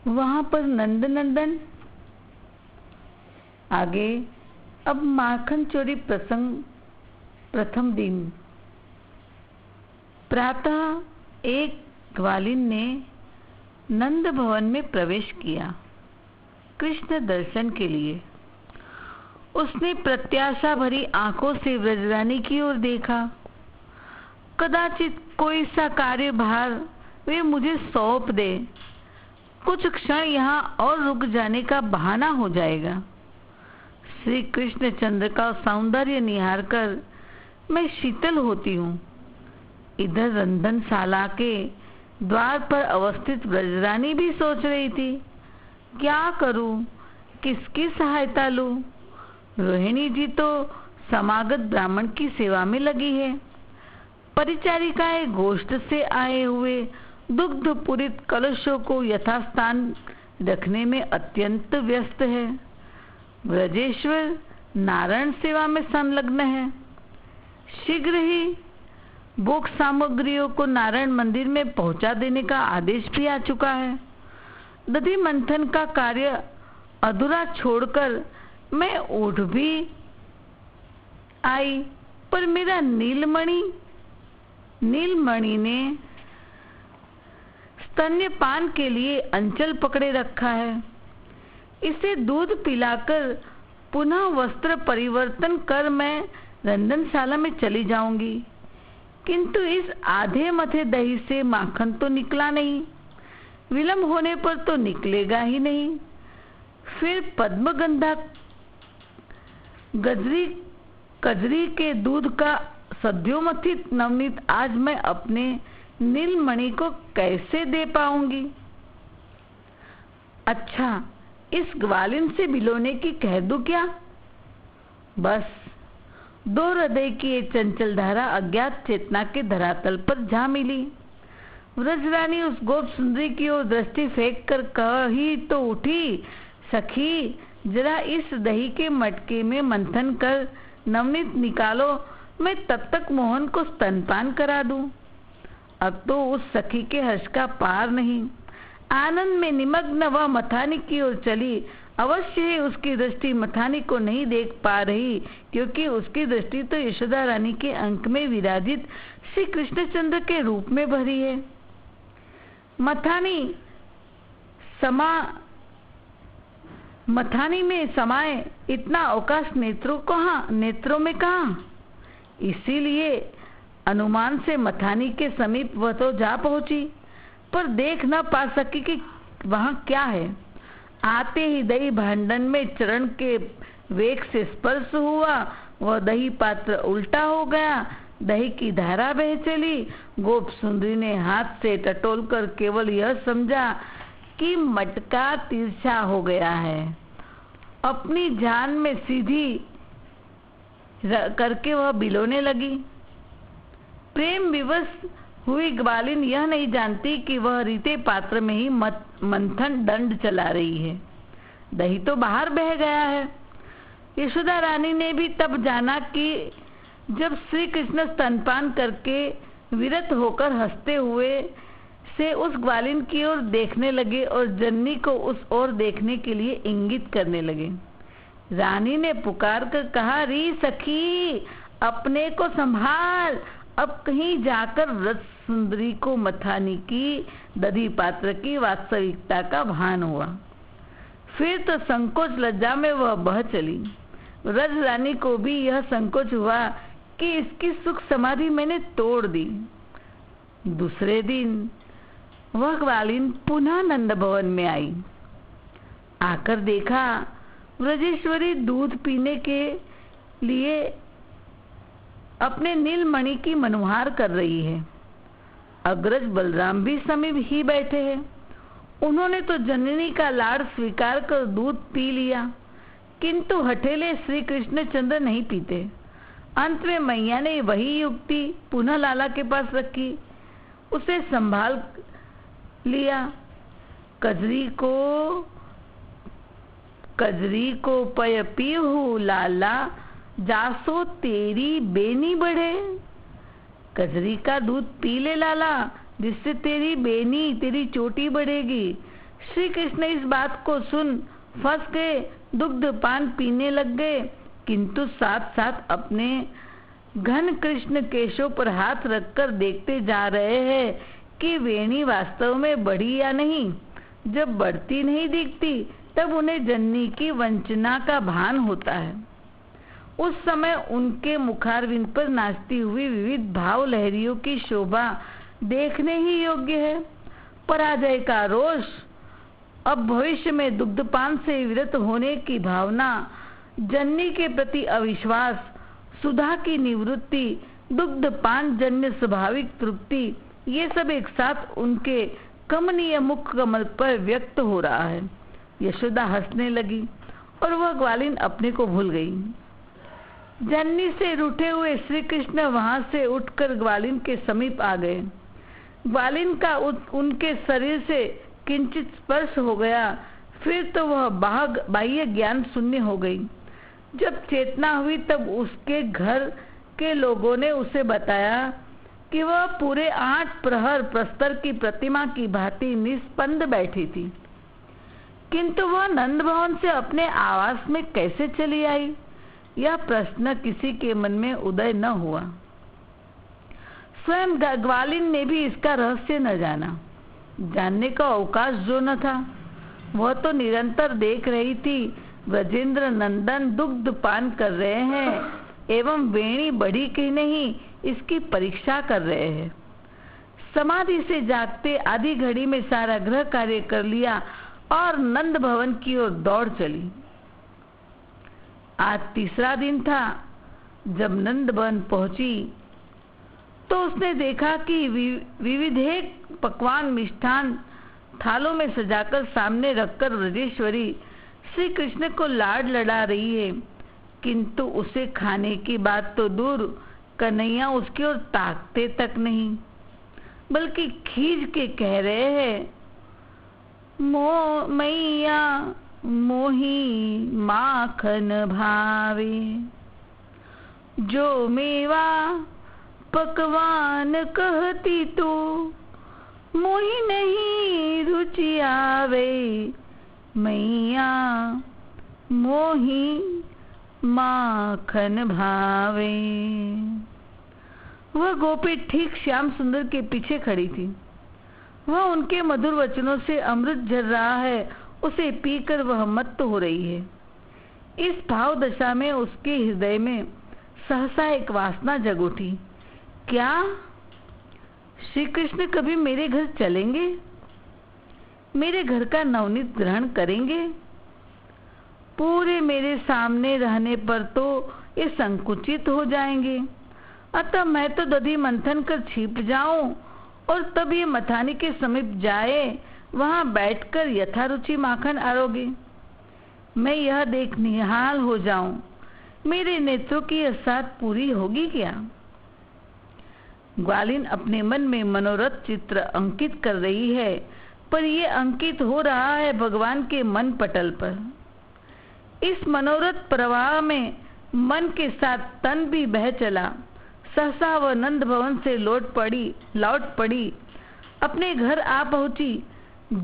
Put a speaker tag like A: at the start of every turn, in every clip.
A: वहां पर नंद नंदन। आगे अब माखन चोरी प्रसंग। प्रथम दिन प्रातः एक ग्वालिन ने नंद भवन में प्रवेश किया कृष्ण दर्शन के लिए। उसने प्रत्याशा भरी आंखों से व्रजरानी की ओर देखा। कदाचित कोई सा कार्यभार वे मुझे सौंप दे, कुछ क्षण यहाँ और रुक जाने का बहाना हो जाएगा। श्री कृष्ण चंद्र का सौंदर्य निहार कर मैं शीतल होती हूँ। इधर रंधनशाला के द्वार पर अवस्थित व्रजरानी भी सोच रही थी, क्या करूं, किसकी सहायता लूं। रोहिणी जी तो समागत ब्राह्मण की सेवा में लगी है। परिचारिकाएं गोष्ठ से आए हुए दुग्ध पूरित कलशों को यथास्थान रखने में अत्यंत व्यस्त है। ब्रजेश्वर नारायण सेवा में संलग्न है। शीघ्र ही भोग सामग्रियों को नारायण मंदिर में पहुंचा देने का आदेश भी आ चुका है। दधि मंथन का कार्य अधूरा छोड़कर मैं उठ भी आई, पर मेरा नीलमणि ने स्तन्यपान के लिए अंचल पकड़े रखा है। इसे दूध पिलाकर पुनः वस्त्र परिवर्तन कर मैं रंधनशाला में चली जाऊंगी, किंतु इस आधे मथे दही से माखन तो निकला नहीं। विलंब होने पर तो निकलेगा ही नहीं। फिर पद्मगंधा कजरी के दूध का सद्योमथित नवनीत आज मैं अपने नीलमणि को कैसे दे पाऊंगी। अच्छा, इस ग्वालिन से बिलोने की कह दूं क्या। बस दो हृदय की एक चंचल धारा अज्ञात चेतना के धरातल पर जा मिली। व्रजरानी उस गोप सुंदरी की ओर दृष्टि फेंक कर कह ही तो उठी, सखी जरा इस दही के मटके में मंथन कर नवनीत निकालो, मैं तब तक मोहन को स्तनपान करा दूं। अब तो उस सखी के हर्ष का पार नहीं। आनंद में निमग्न वह मथानी की ओर चली। अवश्य ही उसकी दृष्टि मथानी को नहीं देख पा रही, क्योंकि उसकी दृष्टि तो यशोदा रानी के अंक में विराजित श्री कृष्णचंद्र के रूप में भरी है। मथानी में समाये इतना अवकाश नेत्रों में कहाँ। इसीलिए अनुमान से मथानी के समीप वह तो जा पहुंची, पर देख न पा सकी कि वहां क्या है। आते ही दही भांडन में चरण के वेग से स्पर्श हुआ। वह दही पात्र उल्टा हो गया, दही की धारा बह चली। गोप सुंदरी ने हाथ से टटोल कर केवल यह समझा कि मटका तिरछा हो गया है। अपनी जान में सीधी करके वह बिलोने लगी। प्रेम विवश हुई ग्वालिन यह नहीं जानती कि वह रीते पात्र में ही मंथन दंड चला रही है। दही तो बाहर बह गया है। यशोदा रानी ने भी तब जाना कि जब श्री कृष्ण स्तनपान करके विरत होकर हंसते हुए से उस ग्वालिन की ओर देखने लगे और जननी को उस ओर देखने के लिए इंगित करने लगे। रानी ने पुकार कर कहा, री सखी अपने को संभाल। अब कहीं जाकर व्रत सुंदरी को मथानी की दधी पात्र की वास्तविकता का भान हुआ। फिर तो संकोच लज्जा में वह बह चली। व्रज रानी को भी यह संकोच हुआ कि इसकी सुख समाधि मैंने तोड़ दी। दूसरे दिन वह ग्वालिन पुनः नंद भवन में आई। आकर देखा व्रजेश्वरी दूध पीने के लिए अपने नीलमणि की मनुहार कर रही है। अग्रज बलराम भी समीप ही बैठे हैं। उन्होंने तो जननी का लाड़ स्वीकार कर दूध पी लिया, किंतु हठेले श्री कृष्णचंद्र नहीं पीते। अंत में मैया ने वही युक्ति पुनः लाला के पास रखी, उसे संभाल लिया। कजरी को पय पीहू लाला, जासो तेरी बेनी बढ़े। कजरी का दूध पी ले लाला, जिससे तेरी बेनी तेरी चोटी बढ़ेगी। श्री कृष्ण इस बात को सुन फंस गए, दुग्ध पान पीने लग गए, किंतु साथ साथ अपने घन कृष्ण केशों पर हाथ रखकर देखते जा रहे हैं कि वेणी वास्तव में बढ़ी या नहीं। जब बढ़ती नहीं दिखती तब उन्हें जननी की वंचना का भान होता है। उस समय उनके मुखारविंद पर नाचती हुई विविध भाव लहरियों की शोभा देखने ही योग्य है। पराजय का रोष, अब भविष्य में दुग्धपान से विरत होने की भावना, जननी के प्रति अविश्वास, सुधा की निवृत्ति, दुग्धपान जन्य स्वाभाविक तृप्ति, ये सब एक साथ उनके कमनीय मुख कमल पर व्यक्त हो रहा है। यशोदा हंसने लगी और वह ग्वालिन अपने को भूल गई। जननी से रूठे हुए श्री कृष्ण वहां से उठकर ग्वालिन के समीप आ गए। ग्वालिन का उनके शरीर से किंचित स्पर्श हो गया, फिर तो वह बाह्य ज्ञान शून्य हो गई। जब चेतना हुई तब उसके घर के लोगों ने उसे बताया कि वह पूरे 8 प्रहर प्रस्तर की प्रतिमा की भांति निस्पंद बैठी थी, किंतु वह नंद भवन से अपने आवास में कैसे चली आई, यह प्रश्न किसी के मन में उदय न हुआ। स्वयं ग्वालिन ने भी इसका रहस्य न जाना। जानने का अवकाश जो न था, वह तो निरंतर देख रही थी ब्रजेंद्र नंदन दुग्ध पान कर रहे हैं एवं वेणी बढ़ी कि नहीं इसकी परीक्षा कर रहे हैं। समाधि से जागते आधी घड़ी में सारा गृह कार्य कर लिया और नंद भवन की ओर दौड़ चली। आज तीसरा दिन था। जब नंद भवन पहुंची तो उसने देखा कि विविधेक पकवान मिष्ठान थालों में सजाकर सामने रखकर ब्रजेश्वरी श्री कृष्ण को लाड लड़ा रही है, किंतु उसे खाने की बात तो दूर, कन्हैया उसकी ओर ताकते तक नहीं, बल्कि खींच के कह रहे हैं, मैया मोही माखन भावे, जो मेवा पकवान कहती तू, मोही नहीं रुचि आवे, मैया मोही माखन भावे। वह गोपी ठीक श्याम सुंदर के पीछे खड़ी थी। वह उनके मधुर वचनों से अमृत झर रहा है, उसे पीकर वह मत्त हो रही है। इस भाव दशा में उसके हृदय में सहसा एक वासना जग उठी। क्या श्री कृष्ण कभी मेरे घर चलेंगे? मेरे घर का नवनीत ग्रहण करेंगे? पूरे मेरे सामने रहने पर तो ये संकुचित हो जाएंगे, अतः मैं तो दधि मंथन कर छिप जाऊं और तब ये मथानी के समीप जाए, वहां बैठकर यथारुचि माखन आरोगे। मैं यह देख निहाल हो जाऊं, मेरे नेत्रों की यह साथ पूरी होगी क्या? ग्वालिन अपने मन में मनोरथ चित्र अंकित कर रही है, पर यह अंकित हो रहा है भगवान के मन पटल पर। इस मनोरथ प्रवाह में मन के साथ तन भी बह चला। सहसा वह नंद भवन से लौट पड़ी, अपने घर आ पहुंची।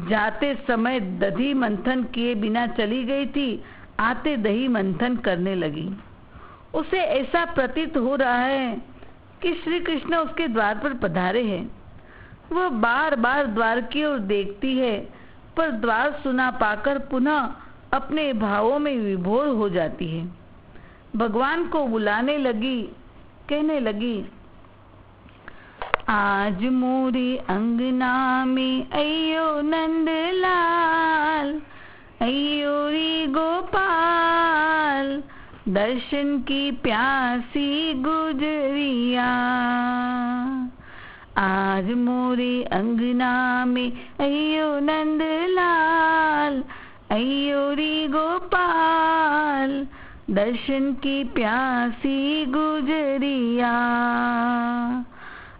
A: जाते समय दही मंथन किए बिना चली गई थी, आते दही मंथन करने लगी। उसे ऐसा प्रतीत हो रहा है कि श्री कृष्ण उसके द्वार पर पधारे हैं। वह बार बार द्वार की ओर देखती है, पर द्वार सुना पाकर पुनः अपने भावों में विभोर हो जाती है। भगवान को बुलाने लगी, कहने लगी, आज मोरी अंगना में अयो नंदलाल, अयो री गोपाल, दर्शन की प्यासी गुजरिया। आज मोरी अंगना में अयो नंदलाल, अयो री गोपाल, दर्शन की प्यासी गुजरिया।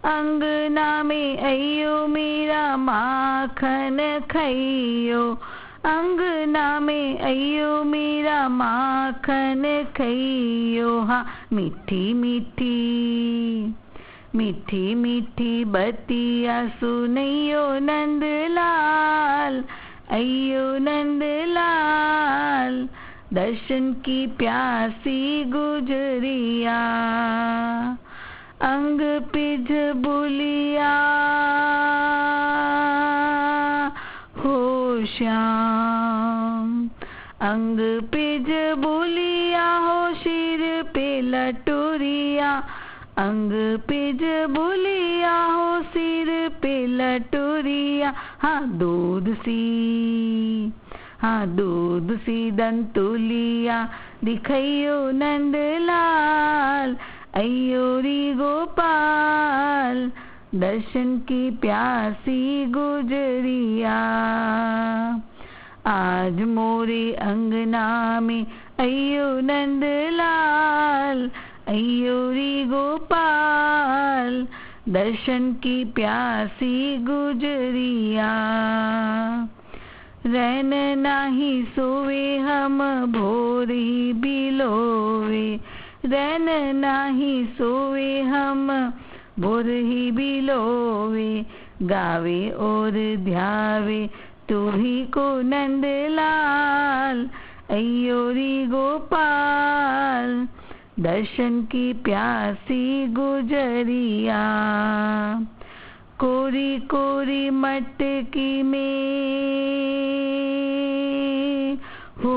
A: अंगना में अयो मेरा माखन खइयो, अंगना में अयो मेरा माखन खइयो। हाँ मीठी मीठी मीठी मीठी बतिया सुनइयो नंदलाल, अय्यो नंदलाल, दर्शन की प्यासी गुजरिया। अंग पिज बुलिया हो श्याम, अंग पिज बुलिया हो सिर पे लटोरिया। अंग पिज बुलिया हो सिर पे लटोरिया। हाँ दूध सी दंतुलिया, दिखैयो नंदलाल, अय्यो री गोपाल, दर्शन की प्यासी गुजरिया। आज मोरे अंगना में अय्यो नंदलाल, अय्यो री गोपाल, दर्शन की प्यासी गुजरिया। रैन नाही सोवे हम भोर ही बिलोवे, रैन नाही सोवे हम भोर ही बिलोवे। गावे और ध्यावे तू ही को नंदलाल, अय्यो री गोपाल, दर्शन की प्यासी गुजरिया। कोरी कोरी मटकी में हो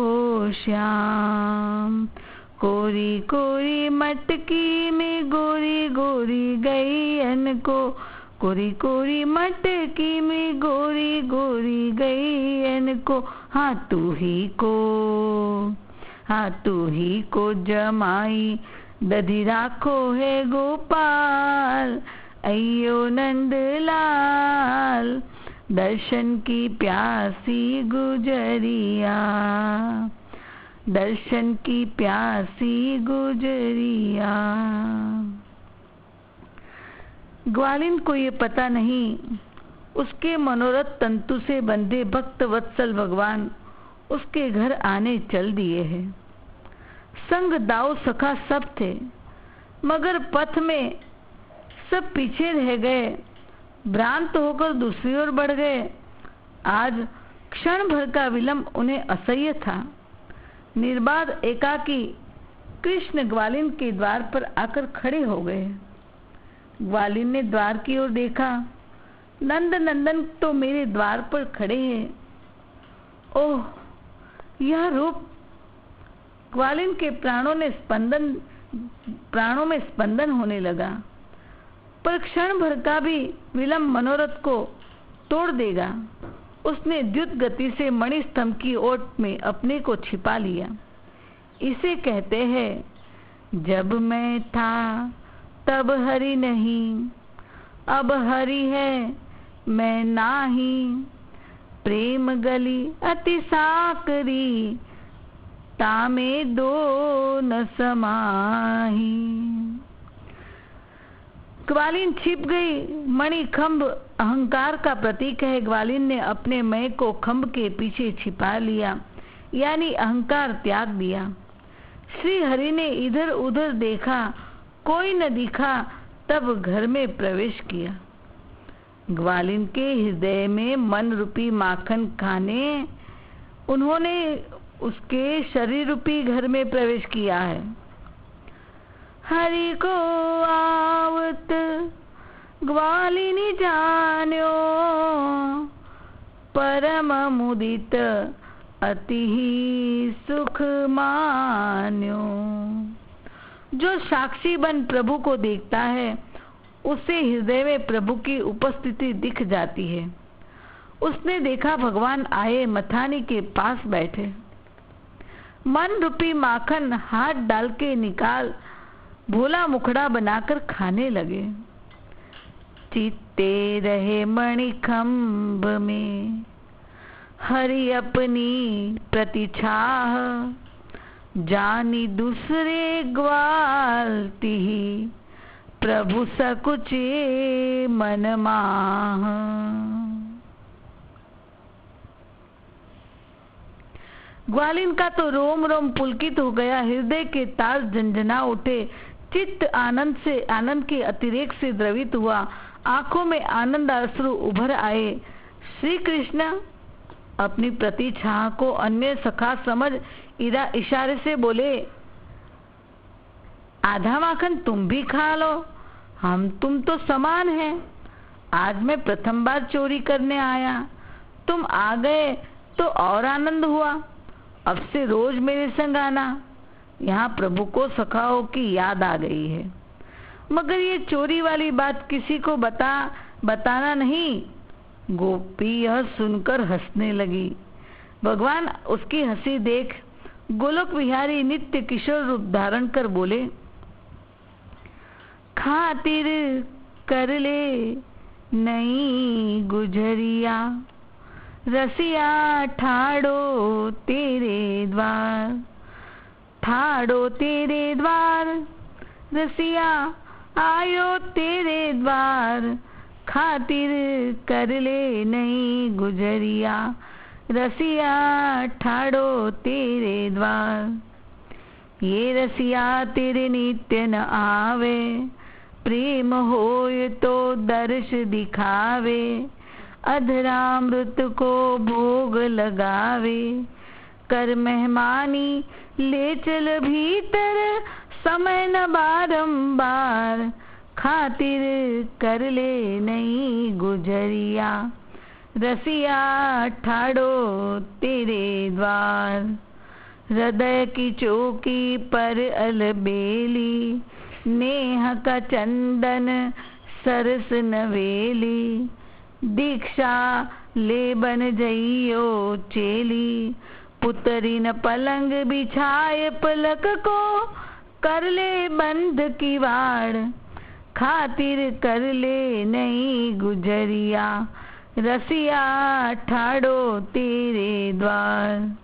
A: श्याम, कोरी कोरी मटकी में गोरी गोरी गैयन को, कोरी कोरी मटकी में गोरी गोरी गैयन को। हाँ तू ही को जमाई, दधी राखो है गोपाल, अय्यो नंदलाल, दर्शन की प्यासी गुजरिया। दर्शन की प्यासी गुजरिया। ग्वालिन को ये पता नहीं, उसके मनोरथ तंतु से बंधे भक्त वत्सल भगवान उसके घर आने चल दिए हैं। संग दाऊ सखा सब थे, मगर पथ में सब पीछे रह गए, भ्रांत होकर दूसरी ओर बढ़ गए। आज क्षण भर का विलंब उन्हें असह्य था। निर्बाध एकाकी कृष्ण ग्वालिन के द्वार पर आकर खड़े हो गए। ग्वालिन ने द्वार की ओर देखा, नंद नंदन तो मेरे द्वार पर खड़े हैं। ओह यह रूप! ग्वालिन के प्राणों में स्पंदन होने लगा। पर क्षण भर का भी विलंब मनोरथ को तोड़ देगा। उसने द्रुत गति से मणिस्तंभ की ओट में अपने को छिपा लिया। इसे कहते हैं, जब मैं था तब हरि नहीं, अब हरि है मैं नाही। प्रेम गली अति साकरी, तामे दो न समाही। ग्वालिन छिप गई। मणि खंभ अहंकार का प्रतीक है। ग्वालिन ने अपने मैं को खंभ के पीछे छिपा लिया, यानी अहंकार त्याग दिया। श्री हरि ने इधर उधर देखा, कोई न दिखा, तब घर में प्रवेश किया। ग्वालिन के हृदय में मन रूपी माखन खाने उन्होंने उसके शरीर रूपी घर में प्रवेश किया है। हरि को आवत ग्वालिनी जान्यो, परम मुदित अति ही सुख मान्यो। जो साक्षी बन प्रभु को देखता है, उसे हृदय में प्रभु की उपस्थिति दिख जाती है। उसने देखा भगवान आए, मथानी के पास बैठे। मन रूपी माखन हाथ डाल के निकाल भोला मुखड़ा बनाकर खाने लगे। चित्ते रहे मणिखंभ में हरि अपनी प्रतिछाह, जानी दूसरे ग्वालती प्रभु सकुचे मन माह। ग्वालिन का तो रोम रोम पुलकित हो गया, हृदय के तार झंझना उठे, चित्त आनंद के अतिरेक से द्रवित हुआ, आंखों में आनंद अश्रु उभर आए। श्री कृष्ण अपनी प्रतिछाया को अन्य सखा समझ इशारे से बोले, आधा माखन तुम भी खा लो, हम तुम तो समान हैं। आज मैं प्रथम बार चोरी करने आया, तुम आ गए तो और आनंद हुआ। अब से रोज मेरे संग आना। यहाँ प्रभु को सखाओं की याद आ गई है, मगर ये चोरी वाली बात किसी को बताना नहीं। गोपी यह सुनकर हंसने लगी। भगवान उसकी हंसी देख गोलोक विहारी नित्य किशोर रूप धारण कर बोले, खातिर कर ले नई गुजरिया, रसिया ठाड़ो तेरे द्वार, ठाड़ो तेरे द्वार, रसिया आयो तेरे द्वार, खातिर कर ले नई गुजरिया, रसिया ठाड़ो तेरे द्वार। ये रसिया तेरे नित्य न आवे, प्रेम होय तो दर्श दिखावे, अधरामृत को भोग लगावे, कर मेहमानी ले चल भीतर, समय न बारंबार, खातिर कर ले नई गुजरिया, रसिया ठाड़ो तेरे द्वार। हृदय की चौकी पर अलबेली, नेह का चंदन सरस नवेली, दीक्षा ले बन जइयो चेली, पुतरीन पलंग बिछाए पलक को, कर ले बंध की वाड़, खातिर कर ले नई गुजरिया, रसिया ठाड़ो तेरे द्वार।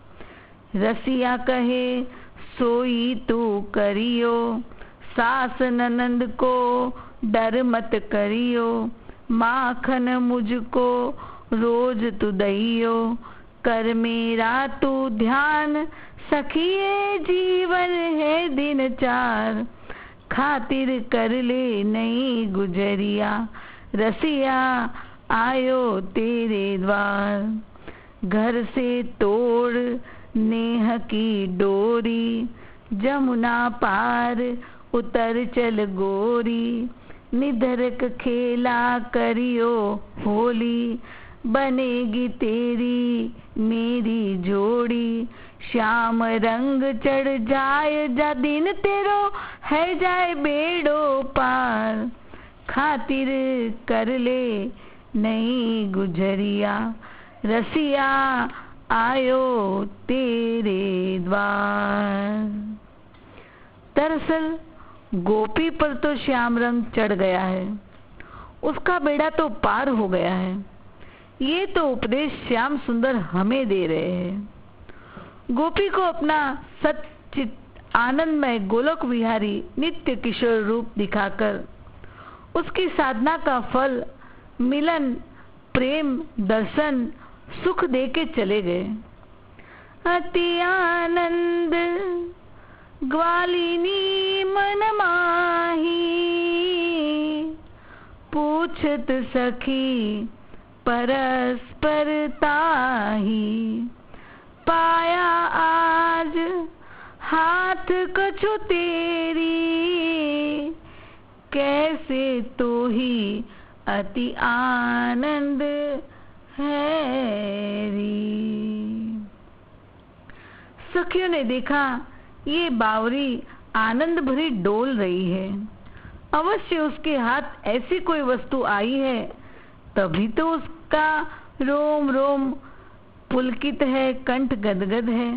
A: रसिया कहे सोई तू करियो, सास ननंद को डर मत करियो, माखन मुझको रोज तू दइयो, कर मेरा तू ध्यान, सखिए जीवन है दिन चार, खातिर कर ले नई गुजरिया, रसिया आयो तेरे द्वार। घर से तोड़ नेह की डोरी, जमुना पार उतर चल गोरी, निधरक खेला करियो होली, बनेगी तेरी मेरी जोड़ी, श्याम रंग चढ़ जाए जा दिन तेरो, है जाए बेड़ो पार, खातिर कर ले नई गुजरिया, रसिया आयो तेरे द्वार। दरअसल गोपी पर तो श्याम रंग चढ़ गया है, उसका बेड़ा तो पार हो गया है। ये तो उपदेश श्याम सुंदर हमें दे रहे हैं। गोपी को अपना सच्चित आनंदमय गोलोक विहारी नित्य किशोर रूप दिखाकर उसकी साधना का फल मिलन, प्रेम, दर्शन, सुख दे के चले गए। अति आनंद ग्वालिनी मन माही, पूछत सखी परस्पर ताही, पाया आज हाथ कछु तेरी, कैसे तो ही अति आनंद हैरी। सखियों ने देखा ये बावरी आनंद भरी डोल रही है, अवश्य उसके हाथ ऐसी कोई वस्तु आई है, तभी तो उसका रोम रोम पुलकित है, कंठ गदगद है।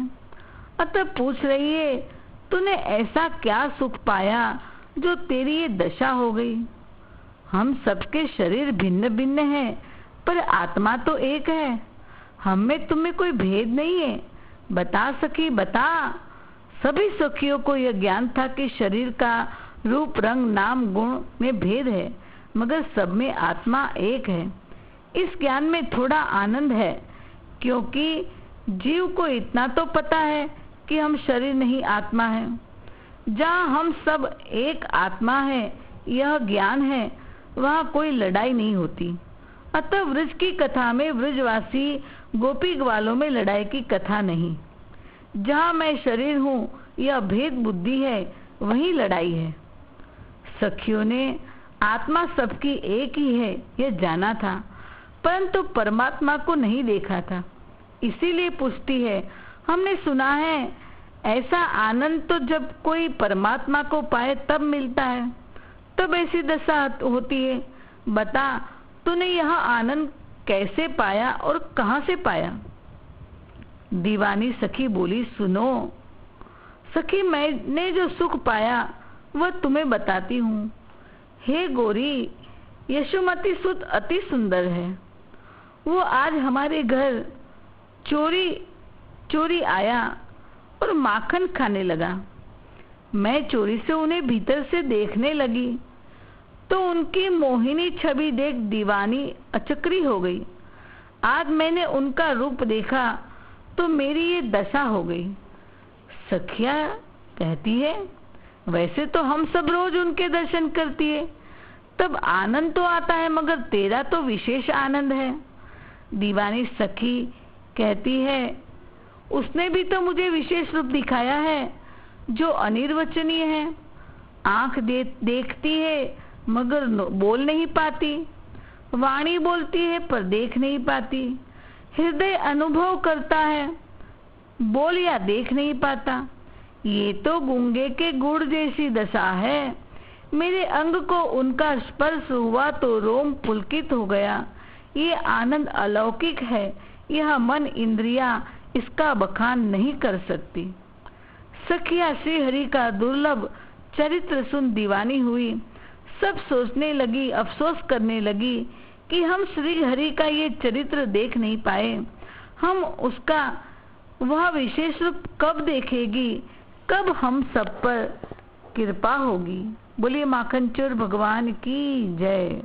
A: अतः पूछ रही है, तूने ऐसा क्या सुख पाया जो तेरी ये दशा हो गई? हम सबके शरीर भिन्न भिन्न हैं, पर आत्मा तो एक है। हम में तुम्हें कोई भेद नहीं है। बता सखी बता। सभी सखियों को यह ज्ञान था कि शरीर का रूप, रंग, नाम, गुण में भेद है, मगर सब में आत्मा एक है। इस ज्ञान में थोड़ा आनंद है, क्योंकि जीव को इतना तो पता है कि हम शरीर नहीं आत्मा है। जहाँ हम सब एक आत्मा है, यह ज्ञान है, वहाँ कोई लड़ाई नहीं होती। अतः व्रज की कथा में व्रजवासी गोपी ग्वालों में लड़ाई की कथा नहीं। जहाँ मैं शरीर हूँ यह भेद बुद्धि है, वही लड़ाई है। सखियों ने आत्मा सबकी एक ही है यह जाना था, परंतु परमात्मा को नहीं देखा था। इसीलिए पूछती है, हमने सुना है ऐसा आनंद तो जब कोई परमात्मा को पाए तब मिलता है, तब ऐसी दशा होती है। बता, तूने यह आनंद कैसे पाया और कहाँ से पाया? दीवानी सखी बोली, सुनो सखी, मैंने जो सुख पाया वह तुम्हें बताती हूँ। हे गोरी, यशोमती सुत अति सुंदर है। वो आज हमारे घर चोरी आया और माखन खाने लगा। मैं चोरी से उन्हें भीतर से देखने लगी तो उनकी मोहिनी छवि देख दीवानी अचक्री हो गई। आज मैंने उनका रूप देखा तो मेरी ये दशा हो गई। सखिया कहती है, वैसे तो हम सब रोज उनके दर्शन करती है, तब आनंद तो आता है, मगर तेरा तो विशेष आनंद है। दीवानी सखी कहती है, उसने भी तो मुझे विशेष रूप दिखाया है जो अनिर्वचनीय है। आंख देखती है मगर बोल नहीं पाती, वाणी बोलती है पर देख नहीं पाती, हृदय अनुभव करता है, बोल या देख नहीं पाता। ये तो गूंगे के गुड़ जैसी दशा है। मेरे अंग को उनका स्पर्श हुआ तो रोम पुलकित हो गया। ये आनंद अलौकिक है, यह मन इंद्रिया इसका बखान नहीं कर सकती। सखिया श्री हरि का दुर्लभ चरित्र सुन दीवानी हुई। सब सोचने लगी, अफसोस करने लगी कि हम श्री हरि का ये चरित्र देख नहीं पाए। हम उसका वह विशेष रूप कब देखेगी, कब हम सब पर कृपा होगी। बोलिए माखन चोर भगवान की जय।